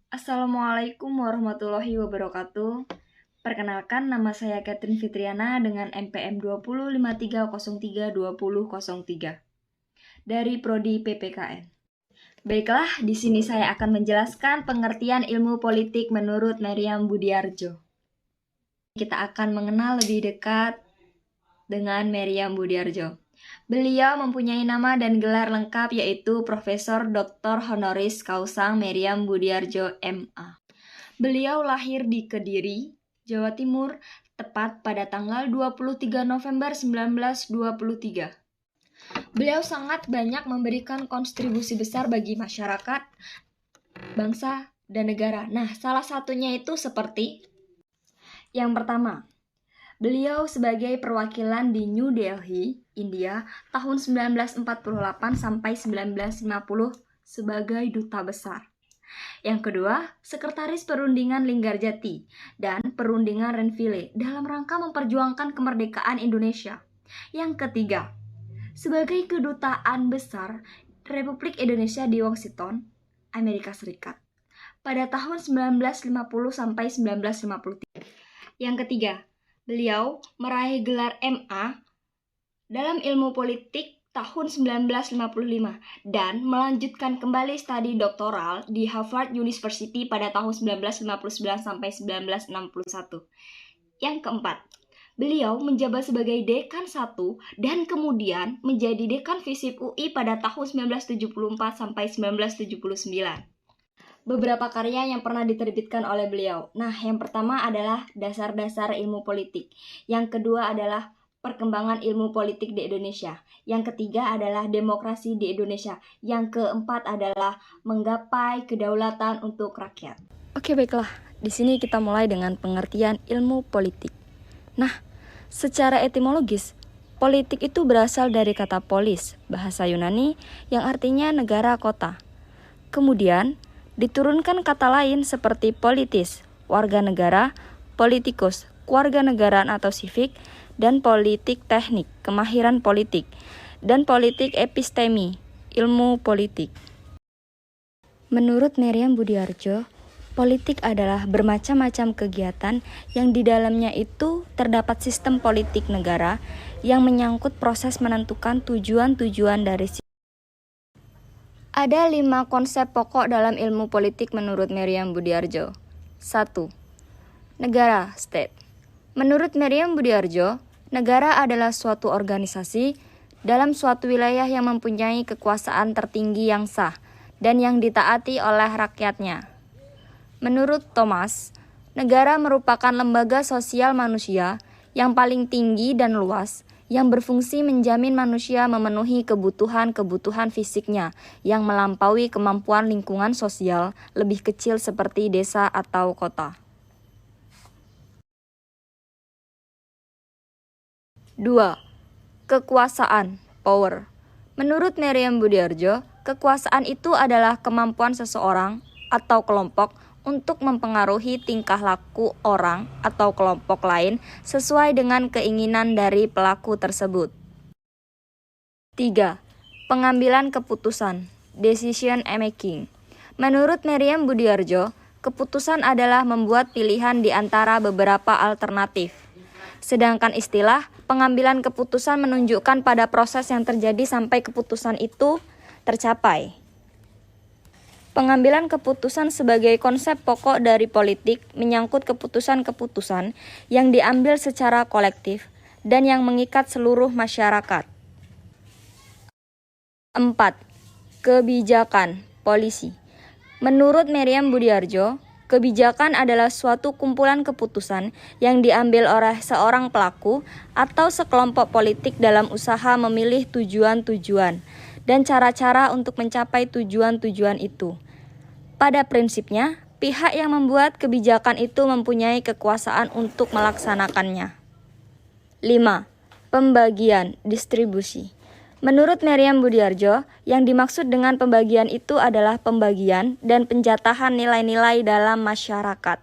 Assalamualaikum warahmatullahi wabarakatuh. Perkenalkan, nama saya Catherine Fitriana dengan NPM 2053032003 dari Prodi PPKN. Baiklah, di sini saya akan menjelaskan pengertian ilmu politik menurut Meriam Budiardjo. Kita akan mengenal lebih dekat dengan Meriam Budiardjo. Beliau mempunyai nama dan gelar lengkap yaitu Profesor Dr. Honoris Causa Meriam Budiardjo MA. Beliau lahir di Kediri, Jawa Timur, tepat pada tanggal 23 November 1923. Beliau sangat banyak memberikan kontribusi besar bagi masyarakat, bangsa, dan negara. Nah, salah satunya itu seperti yang pertama, beliau sebagai perwakilan di New Delhi, India, tahun 1948 sampai 1950 sebagai duta besar. Yang kedua, Sekretaris Perundingan Linggarjati dan Perundingan Renville dalam rangka memperjuangkan kemerdekaan Indonesia. Yang ketiga, sebagai Kedutaan Besar Republik Indonesia di Washington, Amerika Serikat pada tahun 1950 sampai 1953. Yang ketiga, beliau meraih gelar MA dalam ilmu politik tahun 1955 dan melanjutkan kembali studi doktoral di Harvard University pada tahun 1959 sampai 1961. Yang keempat, beliau menjabat sebagai Dekan 1 dan kemudian menjadi Dekan FISIP UI pada tahun 1974 sampai 1979. Beberapa karya yang pernah diterbitkan oleh beliau. Nah, yang pertama adalah Dasar-dasar Ilmu Politik. Yang kedua adalah Perkembangan Ilmu Politik di Indonesia. Yang ketiga adalah Demokrasi di Indonesia. Yang keempat adalah Menggapai Kedaulatan untuk Rakyat. Oke, baiklah. Di sini kita mulai dengan pengertian ilmu politik. Nah, secara etimologis, politik itu berasal dari kata polis, bahasa Yunani yang artinya negara kota. Kemudian, diturunkan kata lain seperti politis, warga negara, politikus, kewarganegaraan atau sivik, dan politik teknik, kemahiran politik, dan politik epistemi, ilmu politik. Menurut Meriam Budiardjo, politik adalah bermacam-macam kegiatan yang di dalamnya itu terdapat sistem politik negara yang menyangkut proses menentukan tujuan-tujuan dari Ada 5 konsep pokok dalam ilmu politik menurut Meriam Budiardjo. 1. Negara, state. Menurut Meriam Budiardjo, negara adalah suatu organisasi dalam suatu wilayah yang mempunyai kekuasaan tertinggi yang sah dan yang ditaati oleh rakyatnya. Menurut Thomas, negara merupakan lembaga sosial manusia yang paling tinggi dan luas, yang berfungsi menjamin manusia memenuhi kebutuhan-kebutuhan fisiknya yang melampaui kemampuan lingkungan sosial lebih kecil seperti desa atau kota. 2. Kekuasaan, power. Menurut Meriam Budiardjo, kekuasaan itu adalah kemampuan seseorang atau kelompok untuk mempengaruhi tingkah laku orang atau kelompok lain sesuai dengan keinginan dari pelaku tersebut. 3. Pengambilan keputusan, decision making. Menurut Meriam Budiardjo, keputusan adalah membuat pilihan di antara beberapa alternatif. Sedangkan istilah pengambilan keputusan menunjukkan pada proses yang terjadi sampai keputusan itu tercapai. Pengambilan keputusan sebagai konsep pokok dari politik menyangkut keputusan-keputusan yang diambil secara kolektif dan yang mengikat seluruh masyarakat. 4. Kebijakan, polisi. Menurut Meriam Budiardjo, kebijakan adalah suatu kumpulan keputusan yang diambil oleh seorang pelaku atau sekelompok politik dalam usaha memilih tujuan-tujuan dan cara-cara untuk mencapai tujuan-tujuan itu. Pada prinsipnya, pihak yang membuat kebijakan itu mempunyai kekuasaan untuk melaksanakannya. 5. Pembagian, distribusi. Menurut Meriam Budiardjo, yang dimaksud dengan pembagian itu adalah pembagian dan penjatahan nilai-nilai dalam masyarakat.